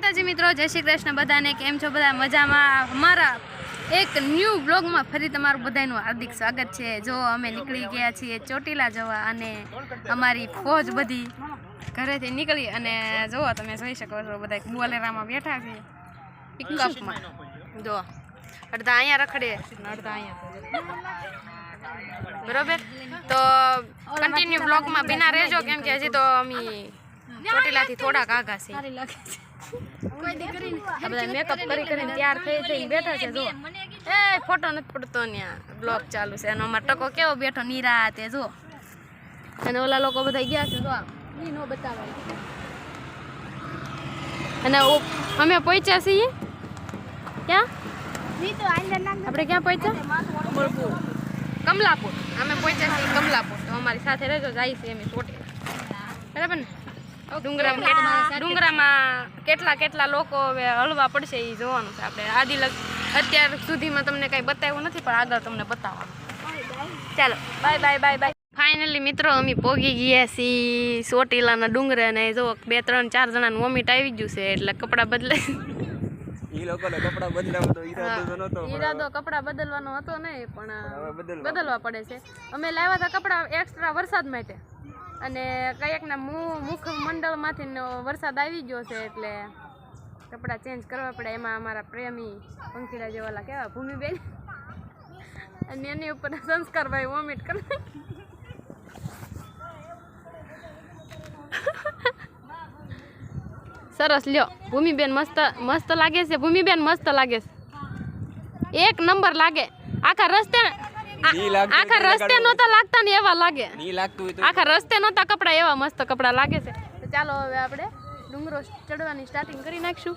माताजी मित्रों, जय श्री कृष्ण बधाने केम छो बधा मजामां। हमारा एक न्यू ब्लॉग में फरी तमारू बधाईनुं हार्दिक स्वागत है। जो अमे निकली गया छीए ચોટીલા जवा अने अमारी फौज बधी घरेथी निकली अने जो तमे जोई शको छो बधा बोलेरामां बेठा छे पिकअप में। जो अर्धा अहींया रखड़े अर्धा अहींया बराबर। तो कंटिन्यू ब्लॉग में बिना रहेजो केम के हजी तो अमी ચોટીલા થી થોડા કાગા છે। આ બધા મેકઅપ કરી કરીને તૈયાર થઈ બેઠા છે। જો એ ફોટો નથી પડતો ન્યા બ્લોગ ચાલુ છે અને અમાર ટકો કેવો બેઠો નિરાતે જો। અને ઓલા લોકો બધા ગયા છે જો ઈ નો બતાવાય। અને અમે પહોંચ્યા છીએ ક્યાં આપણે ક્યાં પહોંચ્યા કમલાપુર। અમે પહોંચ્યા છીએ કમલાપુર। તો અમારી સાથે રહેજો જાય છે અમે ચોટીલા બરાબર ને। ડુંગરામાં કેટલા કેટલા લોકો હવે હલવા પડશે એ જોવાનું છે આપણે। અત્યાર સુધીમાં તમને કંઈ બતાવ્યું નથી પણ આગળ તમને બતાવવાનું। ચાલો bye bye bye bye. Finally મિત્રો અમે પોગી ગયા છીએ ચોટીલાના ડુંગરે અને જો 2 3 4 જણાનું વોમિટ આવી ગયું છે એટલે કપડાં બદલાય। ઈ લોકોને કપડાં બદલાવવાનો ઈરાદો કપડાં બદલવાનો હતો નહીં પણ બદલવા પડે છે। અમે લાવ્યા હતા કપડાં એક્સ્ટ્રા વરસાદ માટે અને કયાકના મુખ મંડળમાંથી વરસાદ આવી ગયો છે એટલે કપડાં ચેન્જ કરવા પડે। એમાં અમારા પ્રેમી પંખીડા જેવાલા કેવા ભૂમિબેન અને એની ઉપર સંસ્કારભાઈ વોમિટ કરે। સરસ લ્યો ભૂમિબેન મસ્ત મસ્ત લાગે છે। ભૂમિબેન મસ્ત લાગે છે, એક નંબર લાગે। આખા રસ્તે નહોતા લાગતા ને એવા લાગે। આખા રસ્તે નહોતા કપડા એવા મસ્ત કપડા લાગે છે। તો ચાલો હવે આપણે ડુંગરો ચડવાની સ્ટાર્ટિંગ કરી નાખશું।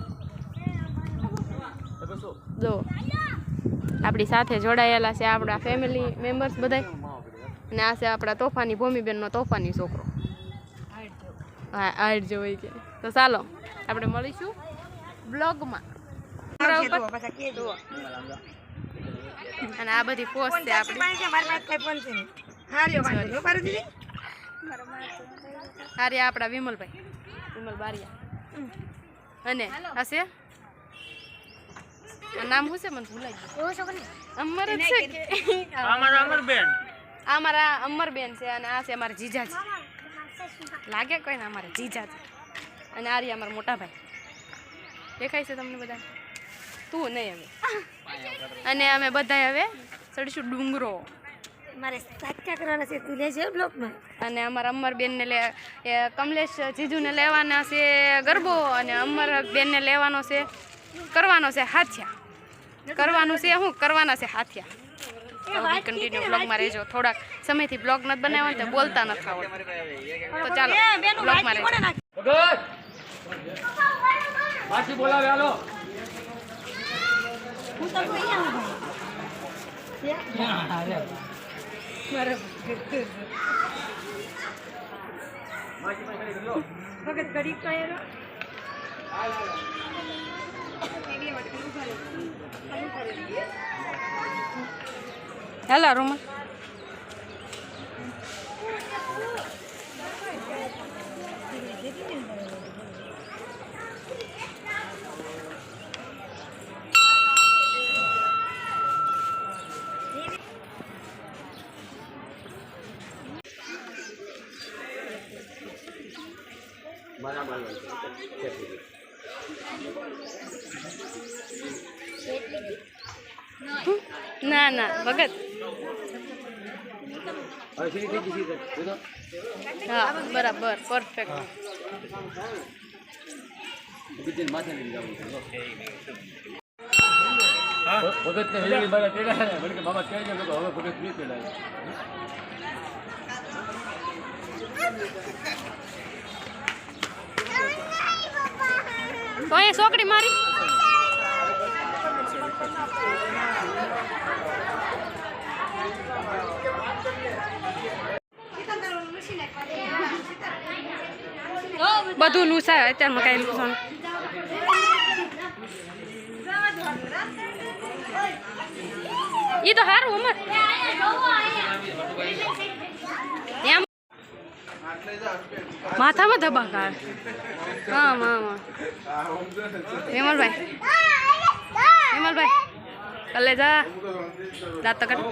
જો આપણી સાથે જોડાયેલા છે આપણા ફેમિલી મેમ્બર્સ બધા અને આ છે આપણા તોફાની ભૂમિબેનનો તોફાની છોકરો। હા આડ જો હોય કે તો ચાલો આપણે મળીશું બ્લોગમાં। અને આ બધી પોસ્ટ છે આપણી। હારે આપણા વિમલભાઈ વિમલ બારિયા અને હશે નામ શું છે મને ભૂલાઈ ગયું। અમર જ છે કે અમારા અમરબેન છે અને આ છે અમારા જીજાજી લાગે કોઈ ને અમારા જીજાજી। અને આ રહ્યા અમારા મોટા ભાઈ દેખાય છે તમને બધા તું નહીં હવે। અને અમે બધા હવે ચડીશું ડુંગરો મારે સાચા કરવાના છે તું લેજે બ્લોકમાં। અને અમારા અમરબેનને કમલેશ જીજુને લેવાના છે ગરબો અને અમરબેનને લેવાનો છે કરવાનો છે હાથિયા કરવાનું છે શું કરવાના છે હાથિયા। કન્ટિન્યુ બ્લોગમાં રહેજો। થોડાક સમયથી બ્લોગ નથી બનાવ્યો તો બોલતા નથી આવડતું તો ચાલો બ્લોગમાં રહેજો। પાછી બોલાવે હાલો હું તો કઈ આવું ભગત ઘડી કયો હેલો રૂમા ના ના ભગત હા બરાબર પરફેક્ટ। તો એ છોકરી મારી બધું લૂસાય અત્યારમાં કઈ લૂસવાનું એ તો સારું અમર એમ માથામાં ધબાકા હા મામા હેમલભાઈ કલે જા દાંત તો કાઢ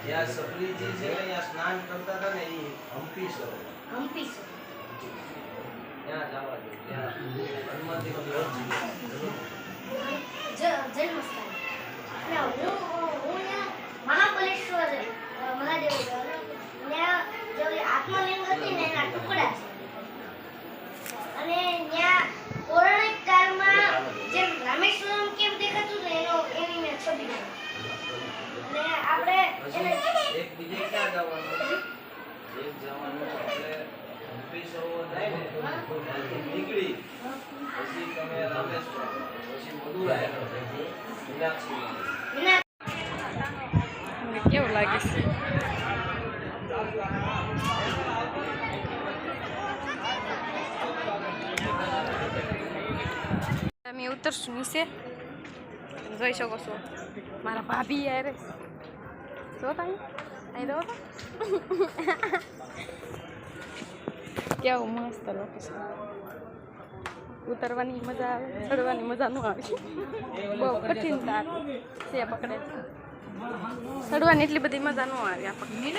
यहाँ सफरी जी से यहाँ स्नान करता था ना ये हम्पी सरोवर यहाँ जावा दे यहाँ हनुमान जी का જન્મસ્થાન હું મહાબલેશ્વર મહાદેવ ત્યાં જે આત્મલિંગ હતી ને એના ટુકડા છે અને ત્યાં પૌરાણિક કાળમાં જેમ રામેશ્વરમ કેમ દેખાતું ને એની મેં છબી છે અને આપણે एक बीजे क्या जावानो एक जावानो આપણે હમ્પી સરોવર જાય ને ત્યાંથી નીકળી પછી તમે રામેશ્વરમ પછી મદુરાઈ મીનાક્ષી કેવું લાગે છે અમે ઉતરશું નીચે જોઈ શકો છો મારા ભાભી યાર જો તાઈ અહીં દો કેવું મસ્ત લોકેશન ઉતરવાની મજા આવે ચડવાની મજા ન આવે બહુ કઠિન તાર છે પકડે ચડવાની એટલી બધી મજા ન આવે આપણને